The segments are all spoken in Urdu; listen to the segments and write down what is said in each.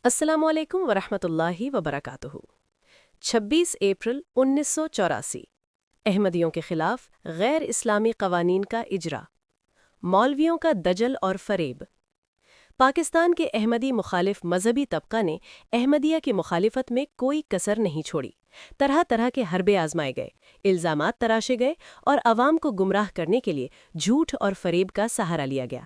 السلام علیکم ورحمۃ اللہ وبرکاتہ۔ 26 اپریل 1984 احمدیوں کے خلاف غیر اسلامی قوانین کا اجرا، مولویوں کا دجل اور فریب۔ پاکستان کے احمدی مخالف مذہبی طبقہ نے احمدیہ کی مخالفت میں کوئی کسر نہیں چھوڑی۔ طرح طرح کے حربے آزمائے گئے، الزامات تراشے گئے اور عوام کو گمراہ کرنے کے لیے جھوٹ اور فریب کا سہارا لیا گیا۔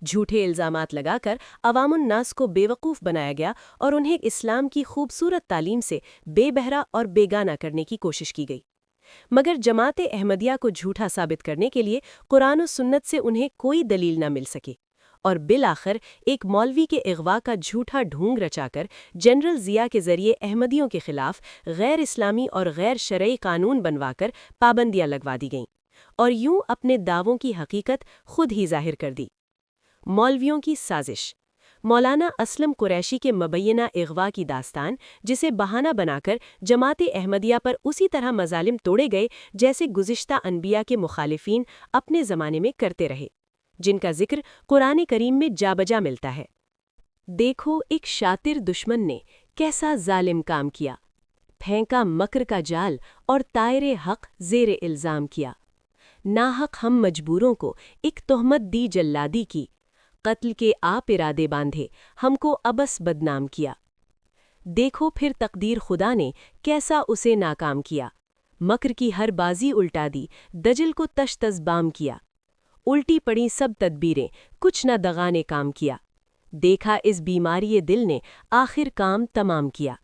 جھوٹے الزامات لگا کر عوام الناس کو بے وقوف بنایا گیا اور انہیں اسلام کی خوبصورت تعلیم سے بے بہرا اور بیگانہ کرنے کی کوشش کی گئی۔ مگر جماعت احمدیہ کو جھوٹا ثابت کرنے کے لیے قرآن و سنت سے انہیں کوئی دلیل نہ مل سکی، اور بالآخر ایک مولوی کے اغوا کا جھوٹا ڈھونگ رچا کر جنرل ضیاء کے ذریعے احمدیوں کے خلاف غیر اسلامی اور غیر شرعی قانون بنوا کر پابندیاں لگوا دی گئیں، اور یوں اپنے دعووں کی حقیقت خود ہی ظاہر کر دی۔ مولویوں کی سازش۔ مولانا اسلم قریشی کے مبینہ اغوا کی داستان، جسے بہانہ بنا کر جماعت احمدیہ پر اسی طرح مظالم توڑے گئے جیسے گزشتہ انبیاء کے مخالفین اپنے زمانے میں کرتے رہے، جن کا ذکر قرآن کریم میں جا بجا ملتا ہے۔ دیکھو ایک شاطر دشمن نے کیسا ظالم کام کیا، پھینکا مکر کا جال اور طائر حق زیر الزام کیا۔ ناحق ہم مجبوروں کو ایک تہمت دی جلادی کی، قتل کے آپ ارادے باندھے ہم کو ابس بدنام کیا۔ دیکھو پھر تقدیر خدا نے کیسا اسے ناکام کیا، مکر کی ہر بازی الٹا دی، دجل کو تش تز بام کیا۔ الٹی پڑی سب تدبیریں، کچھ نہ دغا نے کام کیا۔ دیکھا اس بیماری دل نے آخر کام تمام کیا۔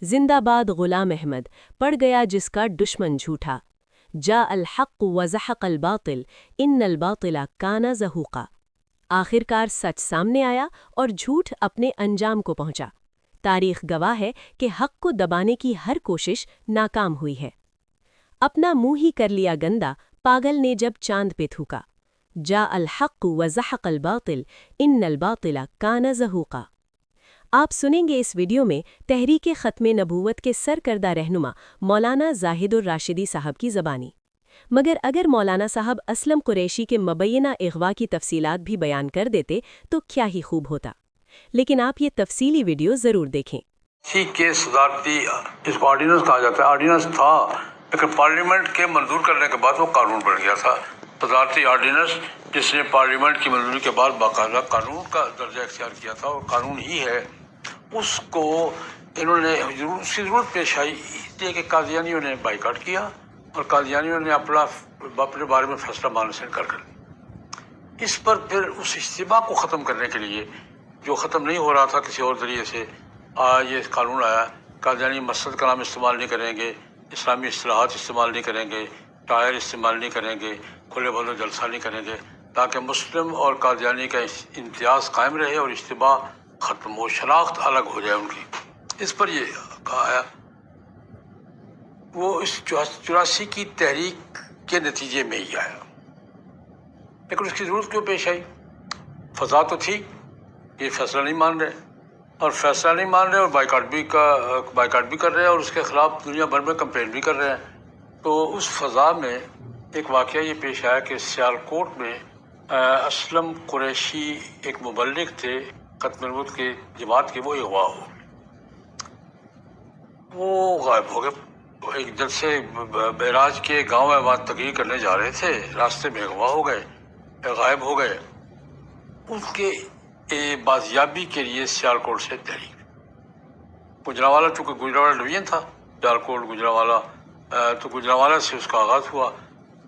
زندہ باد غلام احمد، پڑ گیا جس کا دشمن جھوٹا۔ جاء الحق وزحق الباطل ان الباطل کان زہوقا۔ آخر کار سچ سامنے آیا اور جھوٹ اپنے انجام کو پہنچا۔ تاریخ گواہ ہے کہ حق کو دبانے کی ہر کوشش ناکام ہوئی ہے۔ اپنا منہ ہی کر لیا گندا پاگل نے جب چاند پہ تھوکا۔ جاء الحق وزحق الباطل ان الباطل کان زہوقا۔ آپ سنیں گے اس ویڈیو میں تحریک ختم نبوت کے سرکردہ رہنما مولانا زاہد الراشدی صاحب کی زبانی۔ مگر اگر مولانا صاحب اسلم قریشی کے مبینہ اغوا کی تفصیلات بھی بیان کر دیتے تو کیا ہی خوب ہوتا، لیکن آپ یہ تفصیلی ویڈیو ضرور دیکھیں۔ اسی کے صدارتی اس کو آرڈیننس کہا جاتا ہے۔ آرڈیننس تھا لیکن پارلیمنٹ کے منظور کرنے کے بعد وہ قانون بن گیا تھا۔ صدارتی آرڈیننس جس نے پارلیمنٹ کی منظوری کے بعد باقاعدہ قانون کا درجہ اختیار کیا تھا اور قانون ہی ہے، اس کو انہوں نے اس کی ضرورت پیش آئی اس لیے کہ قادیانیوں نے بائیکاٹ کیا اور قادیانیوں نے اپنے بارے میں فیصلہ ماننے سے انکار کر دیا۔ اس پر پھر اس اجتماع کو ختم کرنے کے لیے، جو ختم نہیں ہو رہا تھا کسی اور ذریعے سے، یہ قانون آیا۔ قادیانی مسجد کا نام استعمال نہیں کریں گے، اسلامی اصطلاحات استعمال نہیں کریں گے، ٹائر استعمال نہیں کریں گے، کھلے بھلے جلسہ نہیں کریں گے، تاکہ مسلم اور قادیانی کا امتیاز قائم رہے اور اجتماع ختم ہو، شناخت الگ ہو جائے ان کی۔ اس پر یہ کہا آیا۔ وہ اس 84 کی تحریک کے نتیجے میں ہی آیا، لیکن اس کی ضرورت کیوں پیش آئی؟ فضا تو تھی، یہ فیصلہ نہیں مان رہے، اور فیصلہ نہیں مان رہے اور بائیکاٹ بھی کر رہے ہیں اور اس کے خلاف دنیا بھر میں کمپین بھی کر رہے ہیں۔ تو اس فضا میں ایک واقعہ یہ پیش آیا کہ سیالکوٹ میں اسلم قریشی ایک مبلغ تھے ختم نبوت کے جماعت کے، وہ اغوا ہو گئے، وہ غائب ہو گئے۔ ایک جلسے معراج کے گاؤں میں وہاں تقریر کرنے جا رہے تھے، راستے میں اغوا ہو گئے، غائب ہو گئے۔ ان کے بازیابی کے لیے سیالکوٹ سے تحریک، گجرانوالہ چونکہ گجرانوالہ ڈویژن تھا، سیالکوٹ گجرانوالہ، تو گجرانوالہ سے اس کا آغاز ہوا۔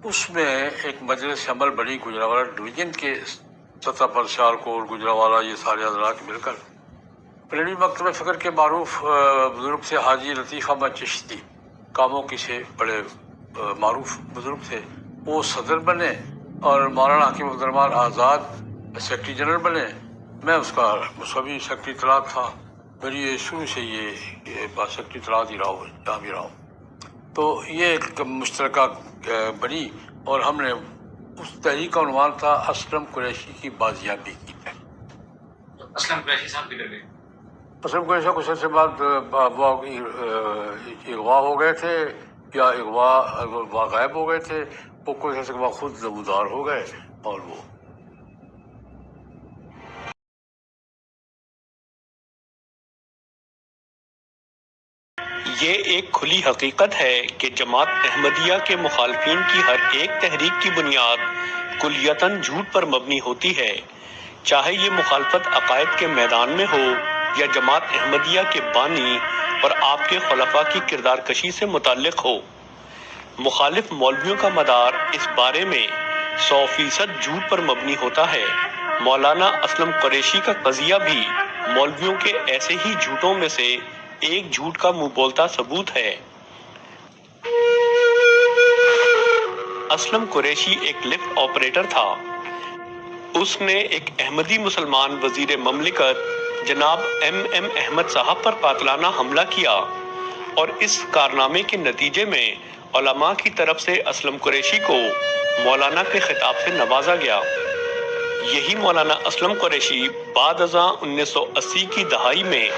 اس میں ایک مجلس عمل بنی گجرانوالہ ڈویژن کے سطح پر، سیالکوٹ گجرانوالہ یہ سارے حضرات مل کر۔ بریلوی مکتبہ فکر کے معروف بزرگ تھے حاجی لطیف احمد چشتی، کاموکی سے بڑے معروف بزرگ تھے، وہ صدر بنے اور مولانا حکیم عبدالرحمٰن آزاد سیکرٹری جنرل بنے۔ میں اس کا مصوبی سیکرٹری اطلاعات تھا، میری شروع سے یہ سیکرٹری اطلاعات ہی رہا ہوں، جہاں بھی رہا ہوں۔ تو یہ ایک مشترکہ بنی اور ہم نے اس تحریک کا عنوان تھا اسلم قریشی کی بازیابی کی تحریک۔ اسلم قریشی صاحب کدھر گئے؟ اسلم قریشی کچھ عرصے بعد وہ اغوا ہو گئے تھے، یا اغوا غائب ہو گئے تھے، وہ کچھ عرصے کے بعد خود نمودار ہو گئے اور وہ یہ ایک کھلی حقیقت ہے کہ جماعت احمدیہ کے مخالفین کی ہر ایک تحریک کی بنیاد کلیتاً جھوٹ پر مبنی ہوتی ہے، چاہے یہ مخالفت عقائد کے میدان میں ہو یا جماعت احمدیہ کے بانی اور آپ کے خلفاء کی کردار کشی سے متعلق ہو۔ مخالف مولویوں کا مدار اس بارے میں 100% جھوٹ پر مبنی ہوتا ہے۔ مولانا اسلم قریشی کا قضیہ بھی مولویوں کے ایسے ہی جھوٹوں میں سے ایک جھوٹ کا منہ بولتا ثبوت ہے۔ اسلم قریشی ایک لفٹ آپریٹر تھا۔ اس نے ایک احمدی مسلمان وزیر مملکت جناب ایم احمد صاحب پر قاتلانہ حملہ کیا اور اس کارنامے کے نتیجے میں علماء کی طرف سے اسلم قریشی کو مولانا کے خطاب سے نوازا گیا۔ یہی مولانا اسلم قریشی بعد ازاں 1980 کی دہائی میں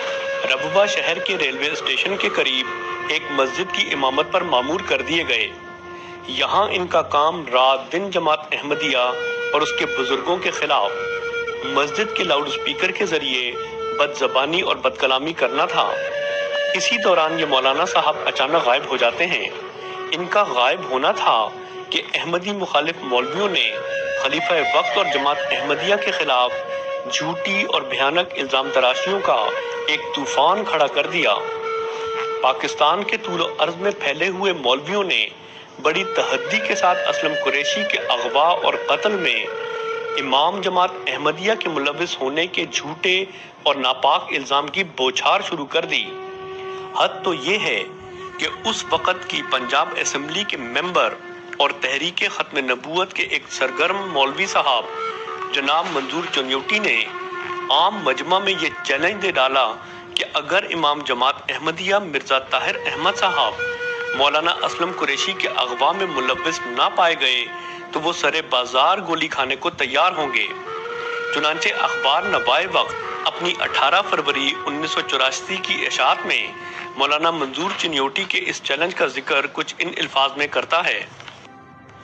ربوہ شہر کے ریلوے اسٹیشن کے قریب ایک مسجد کی امامت پر مامور کر دیے گئے۔ یہاں ان کا کام رات دن جماعت احمدیہ اور اس کے بزرگوں کے خلاف مسجد کے لاؤڈ اسپیکر کے ذریعے بد زبانی اور بد کلامی کرنا تھا۔ اسی دوران یہ مولانا صاحب اچانک غائب ہو جاتے ہیں۔ ان کا غائب ہونا تھا کہ احمدی مخالف مولویوں نے خلیفہ وقت اور جماعت احمدیہ کے خلاف جھوٹی اور بھیانک الزام تراشیوں کا ایک طوفان کھڑا کر دیا۔ پاکستان کے طول و عرض میں پھیلے ہوئے مولویوں نے بڑی تحدی کے ساتھ اسلم قریشی کے اغوا اور قتل میں امام جماعت احمدیہ کے ملوث ہونے کے جھوٹے اور ناپاک الزام کی بوچھار شروع کر دی۔ حد تو یہ ہے کہ اس وقت کی پنجاب اسمبلی کے ممبر اور تحریک ختم نبوت کے ایک سرگرم مولوی صاحب جناب منظور چنیوٹی نے عام مجمع میں یہ چیلنج دے ڈالا کہ اگر امام جماعت احمدیہ مرزا طاہر احمد صاحب مولانا اسلم قریشی کے اغوا میں ملوث نہ پائے گئے تو وہ سرے بازار گولی کھانے کو تیار ہوں گے۔ چنانچہ اخبار نوائے وقت اپنی 18 فروری 1984 کی اشاعت میں مولانا منظور چنیوٹی کے اس چیلنج کا ذکر کچھ ان الفاظ میں کرتا ہے۔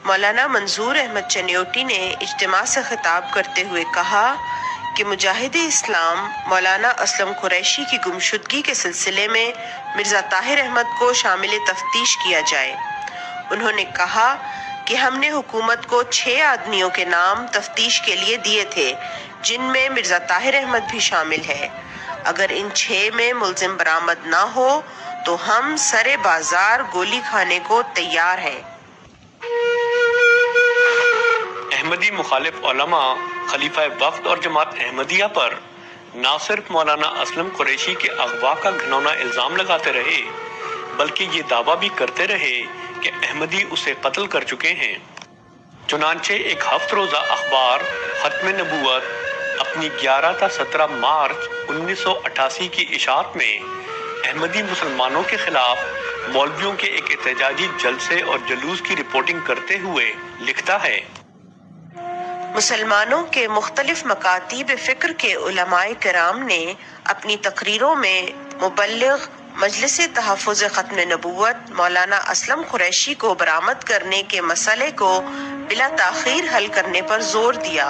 مولانا منظور احمد چنیوٹی نے اجتماع سے خطاب کرتے ہوئے کہا کہ مجاہد اسلام مولانا اسلم قریشی کی گمشدگی کے سلسلے میں مرزا طاہر احمد کو شامل تفتیش کیا جائے۔ انہوں نے کہا کہ ہم نے حکومت کو 6 آدمیوں کے نام تفتیش کے لیے دیے تھے جن میں مرزا طاہر احمد بھی شامل ہے۔ اگر ان 6 میں ملزم برآمد نہ ہو تو ہم سرے بازار گولی کھانے کو تیار ہیں۔ احمدی مخالف علماء خلیفہ وقت اور جماعت احمدیہ پر نہ صرف مولانا اسلم قریشی کے اغوا کا گھناؤنا الزام لگاتے رہے بلکہ یہ دعویٰ بھی کرتے رہے کہ احمدی اسے قتل کر چکے ہیں۔ چنانچہ ایک ہفت روزہ اخبار ختم نبوت اپنی 11 تا 17 مارچ 1988 کی اشاعت میں احمدی مسلمانوں کے خلاف مولویوں کے ایک احتجاجی جلسے اور جلوس کی رپورٹنگ کرتے ہوئے لکھتا ہے: مسلمانوں کے مختلف مکاتیب فکر کے علماء کرام نے اپنی تقریروں میں مبلغ مجلس تحفظ ختم نبوت مولانا اسلم قریشی کو برآمد کرنے کے مسئلے کو بلا تاخیر حل کرنے پر زور دیا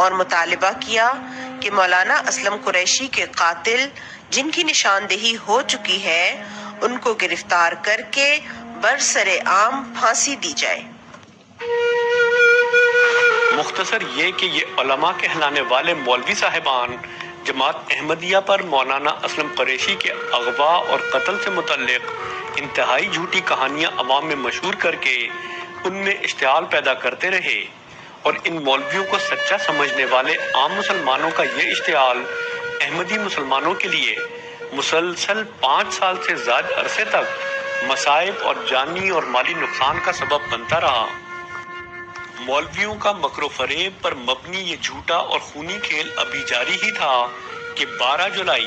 اور مطالبہ کیا کہ مولانا اسلم قریشی کے قاتل جن کی نشاندہی ہو چکی ہے ان کو گرفتار کر کے برسر عام پھانسی دی جائے۔ مختصر یہ کہ یہ علماء کہلانے والے مولوی صاحبان جماعت احمدیہ پر مولانا اسلم قریشی کے اغوا اور قتل سے متعلق انتہائی جھوٹی کہانیاں عوام میں مشہور کر کے ان میں اشتعال پیدا کرتے رہے، اور ان مولویوں کو سچا سمجھنے والے عام مسلمانوں کا یہ اشتعال احمدی مسلمانوں کے لیے مسلسل 5 سال سے زائد عرصے تک مصائب اور جانی اور مالی نقصان کا سبب بنتا رہا۔ مولویوں کا مکر و فریب پر مبنی یہ جھوٹا اور خونی کھیل ابھی جاری ہی تھا کہ 12 جولائی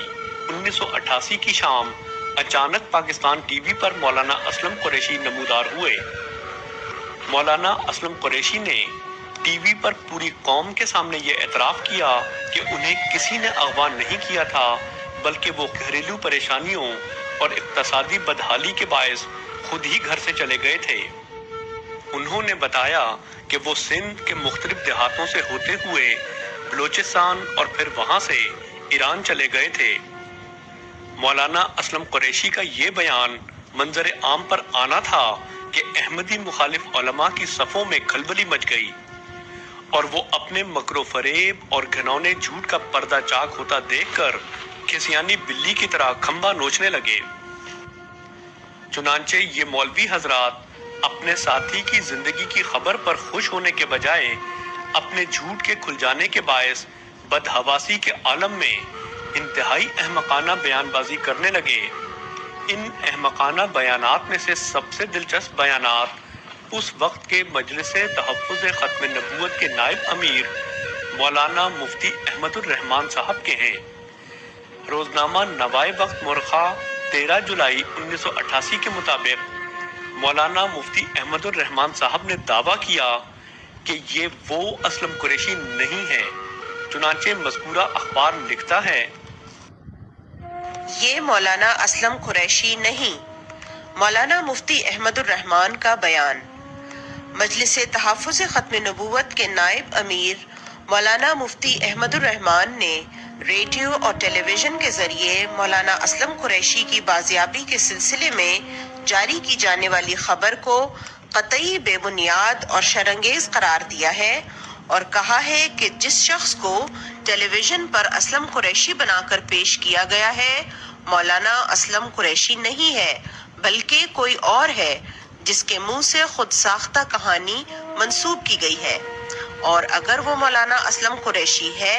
1988 کی شام اچانک پاکستان ٹی وی پر مولانا اسلم قریشی نمودار ہوئے۔ مولانا اسلم قریشی نے ٹی وی پر پوری قوم کے سامنے یہ اعتراف کیا کہ انہیں کسی نے اغوا نہیں کیا تھا بلکہ وہ گھریلو پریشانیوں اور اقتصادی بدحالی کے باعث خود ہی گھر سے چلے گئے تھے۔ انہوں نے بتایا کہ وہ سندھ کے مختلف دیہاتوں سے ہوتے ہوئے بلوچستان اور پھر وہاں سے ایران چلے گئے تھے۔ مولانا اسلم قریشی کا یہ بیان منظر عام پر آنا تھا کہ احمدی مخالف علماء کی صفوں میں کھلبلی مچ گئی اور وہ اپنے مکر و فریب اور گھنونے جھوٹ کا پردہ چاک ہوتا دیکھ کر کھسیانی بلی کی طرح کھمبا نوچنے لگے۔ چنانچہ یہ مولوی حضرات اپنے ساتھی کی زندگی کی خبر پر خوش ہونے کے بجائے اپنے جھوٹ کے کھل جانے کے باعث بدحواسی کے عالم میں انتہائی احمقانہ بیان بازی کرنے لگے۔ ان احمقانہ بیانات میں سے سب سے دلچسپ بیانات اس وقت کے مجلس تحفظ ختم نبوت کے نائب امیر مولانا مفتی احمد الرحمان صاحب کے ہیں۔ روزنامہ نوائے وقت مورخہ 13 جولائی 1988 کے مطابق مولانا مفتی احمد الرحمان صاحب نے دعویٰ کیا کہ یہ وہ اسلم قریشی نہیں ہے۔ چنانچہ مذکورہ اخبار لکھتا ہے، یہ مولانا اسلم قریشی نہیں۔ مولانا مفتی احمد الرحمان کا بیان۔ مجلس تحفظ ختم نبوت کے نائب امیر مولانا مفتی احمد الرحمان نے ریڈیو اور ٹیلی ویژن کے ذریعے مولانا اسلم قریشی کی بازیابی کے سلسلے میں جاری کی جانے والی خبر کو قطعی بے بنیاد اور شرانگیز قرار دیا ہے اور کہا ہے کہ جس شخص کو ٹیلی ویژن پر اسلم قریشی بنا کر پیش کیا گیا ہے مولانا اسلم قریشی نہیں ہے بلکہ کوئی اور ہے جس کے منہ سے خود ساختہ کہانی منسوب کی گئی ہے، اور اگر وہ مولانا اسلم قریشی ہے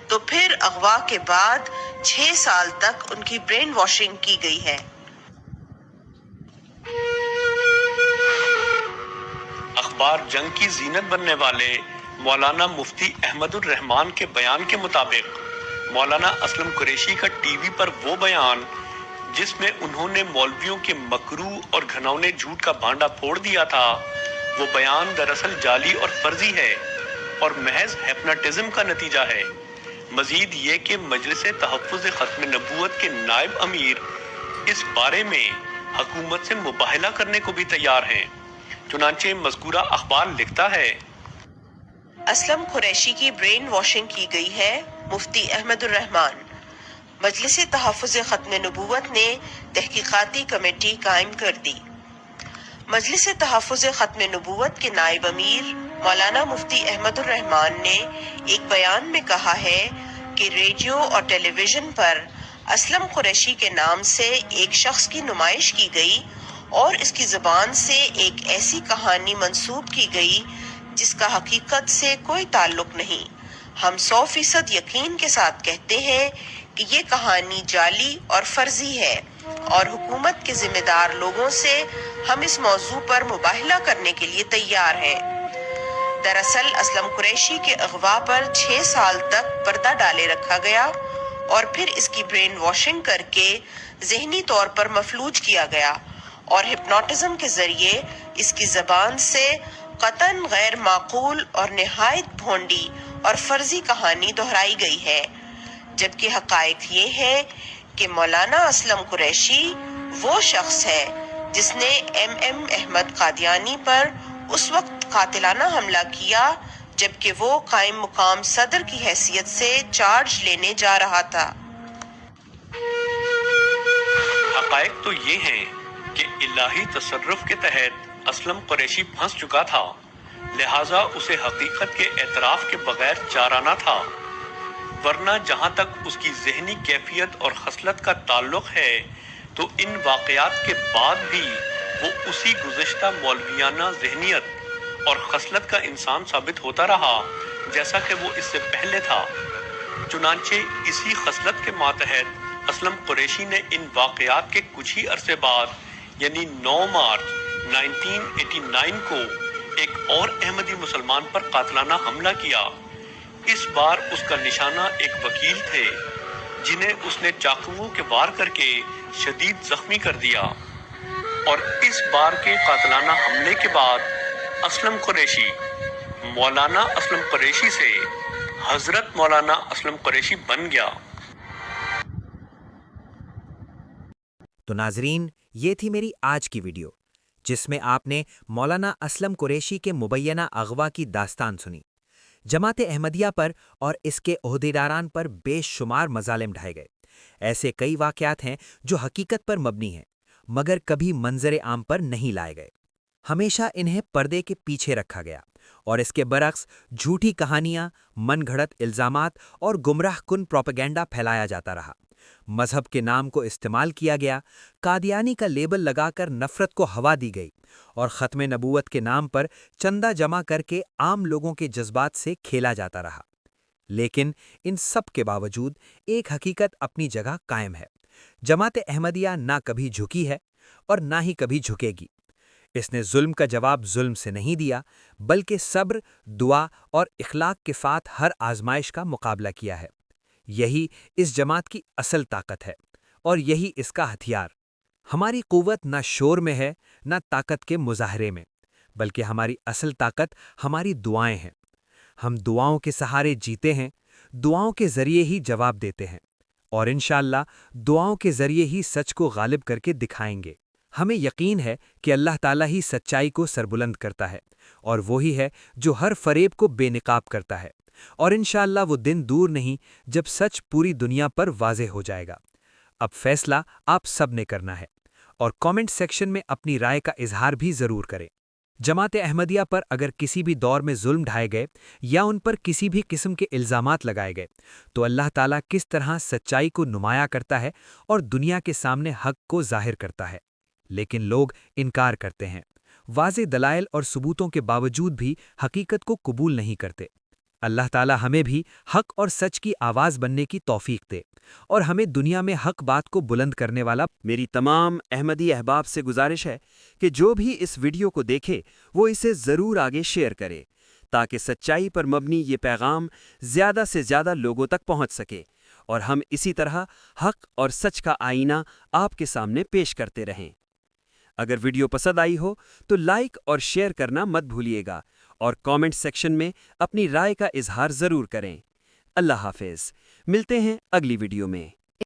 تو پھر اغوا کے بعد 6 سال تک ان کی برین واشنگ کی گئی ہے۔ اخبار جنگ کی زینت بننے والے مولانا مفتی احمد الرحمان کے بیان کے مطابق مولانا اسلم قریشی کا ٹی وی پر وہ بیان جس میں انہوں نے مولویوں کے مکروہ اور گھنونے جھوٹ کا بھانڈا پھوڑ دیا تھا، وہ بیان دراصل جعلی اور فرضی ہے اور محض ہیپناٹزم کا نتیجہ ہے۔ مزید یہ کہ مجلس تحفظ ختم نبوت کے نائب امیر اس بارے میں حکومت سے مباہلہ کرنے کو بھی تیار ہیں۔ چنانچہ مذکورہ اخبار لکھتا ہے، اسلم قریشی کی برین واشنگ کی گئی ہے۔ مفتی احمد الرحمان۔ مجلس تحفظ ختم نبوت نے تحقیقاتی کمیٹی قائم کر دی۔ مجلس تحفظ ختم نبوت کے نائب امیر مولانا مفتی احمد الرحمان نے ایک بیان میں کہا ہے کہ ریڈیو اور ٹیلی ویژن پر اسلم قریشی کے نام سے ایک شخص کی نمائش کی گئی اور اس کی زبان سے ایک ایسی کہانی منسوب کی گئی جس کا حقیقت سے کوئی تعلق نہیں۔ ہم 100% یقین کے ساتھ کہتے ہیں کہ یہ کہانی جعلی اور فرضی ہے اور حکومت کے ذمہ دار لوگوں سے ہم اس موضوع پر مباہلہ کرنے کے لیے تیار ہیں۔ دراصل اسلم قریشی کے اغوا پر 6 سال تک پردہ ڈالے رکھا گیا اور پھر اس کی برین واشنگ کر کے ذہنی طور پر مفلوج کیا گیا اور ہپنوٹزم کے ذریعے اس کی زبان سے قطعاً غیر معقول اور نہایت بھونڈی اور فرضی کہانی دہرائی گئی ہے، جبکہ حقائق یہ ہے کہ مولانا اسلم قریشی وہ شخص ہے جس نے ایم احمد قادیانی پر اس وقت قاتلانہ حملہ کیا جبکہ وہ قائم مقام صدر کی حیثیت سے چارج لینے جا رہا تھا۔ حقائق تو یہ ہیں کہ الہی تصرف کے تحت اسلم قریشی پھنس چکا تھا، لہٰذا اسے حقیقت کے اعتراف کے بغیر چارہ نہ تھا، ورنہ جہاں تک اس کی ذہنی کیفیت اور خصلت کا تعلق ہے تو ان واقعات کے بعد بھی وہ اسی گزشتہ مولویانہ ذہنیت اور خصلت کا انسان ثابت ہوتا رہا جیسا کہ وہ اس سے پہلے تھا۔ چنانچہ اسی خصلت کے ماتحت اسلم قریشی نے ان واقعات کے کچھ ہی عرصے بعد یعنی 9 مارچ 1989 کو ایک اور احمدی مسلمان پر قاتلانہ حملہ کیا۔ اس بار اس کا نشانہ ایک وکیل تھے جنہیں اس نے چاقوؤں کے وار کر کے شدید زخمی کر دیا، اور اس بار کے قاتلانہ حملے کے بعد اسلم قریشی مولانا اسلم قریشی سے حضرت مولانا اسلم قریشی بن گیا۔ تو ناظرین، یہ تھی میری آج کی ویڈیو جس میں آپ نے مولانا اسلم قریشی کے مبینہ اغوا کی داستان سنی۔ جماعت احمدیہ پر اور اس کے عہدیداران پر بے شمار مظالم ڈھائے گئے، ایسے کئی واقعات ہیں جو حقیقت پر مبنی ہیں مگر کبھی منظر عام پر نہیں لائے گئے۔ ہمیشہ انہیں پردے کے پیچھے رکھا گیا اور اس کے برعکس جھوٹی کہانیاں، من گھڑت الزامات اور گمراہ کن پروپیگنڈا پھیلایا جاتا رہا۔ مذہب کے نام کو استعمال کیا گیا، قادیانی کا لیبل لگا کر نفرت کو ہوا دی گئی اور ختم نبوت کے نام پر چندہ جمع کر کے عام لوگوں کے جذبات سے کھیلا جاتا رہا۔ لیکن ان سب کے باوجود ایک حقیقت اپنی جگہ قائم ہے۔ جماعت احمدیہ نہ کبھی جھکی ہے اور نہ ہی کبھی جھکے گی۔ اس نے ظلم کا جواب ظلم سے نہیں دیا بلکہ صبر، دعا اور اخلاق کے ساتھ ہر آزمائش کا مقابلہ کیا ہے۔ یہی اس جماعت کی اصل طاقت ہے اور یہی اس کا ہتھیار۔ ہماری قوت نہ شور میں ہے نہ طاقت کے مظاہرے میں، بلکہ ہماری اصل طاقت ہماری دعائیں ہیں۔ ہم دعاؤں کے سہارے جیتے ہیں، دعاؤں کے ذریعے ہی جواب دیتے ہیں اور انشاءاللہ دعاؤں کے ذریعے ہی سچ کو غالب کر کے دکھائیں گے۔ ہمیں یقین ہے کہ اللہ تعالیٰ ہی سچائی کو سربلند کرتا ہے اور وہی ہے جو ہر فریب کو بے نقاب کرتا ہے، اور انشاءاللہ وہ دن دور نہیں جب سچ پوری دنیا پر واضح ہو جائے گا۔ اب فیصلہ آپ سب نے کرنا ہے اور کامنٹ سیکشن میں اپنی رائے کا اظہار بھی ضرور کریں۔ جماعت احمدیہ پر اگر کسی بھی دور میں ظلم ڈھائے گئے یا ان پر کسی بھی قسم کے الزامات لگائے گئے تو اللہ تعالیٰ کس طرح سچائی کو نمایاں کرتا ہے اور دنیا کے سامنے حق کو ظاہر کرتا ہے، لیکن لوگ انکار کرتے ہیں، واضح دلائل اور ثبوتوں کے باوجود بھی حقیقت کو قبول نہیں کرتے۔ اللہ تعالیٰ ہمیں بھی حق اور سچ کی آواز بننے کی توفیق دے اور ہمیں دنیا میں حق بات کو بلند کرنے والا۔ میری تمام احمدی احباب سے گزارش ہے کہ جو بھی اس ویڈیو کو دیکھے وہ اسے ضرور آگے شیئر کرے تاکہ سچائی پر مبنی یہ پیغام زیادہ سے زیادہ لوگوں تک پہنچ سکے اور ہم اسی طرح حق اور سچ کا آئینہ آپ کے سامنے پیش کرتے رہیں۔ اگر ویڈیو پسند آئی ہو تو لائک اور شیئر کرنا مت بھولیے گا اور کامنٹ سیکشن میں اپنی رائے کا اظہار ضرور کریں۔ اللہ حافظ، ملتے ہیں اگلی ویڈیو میں۔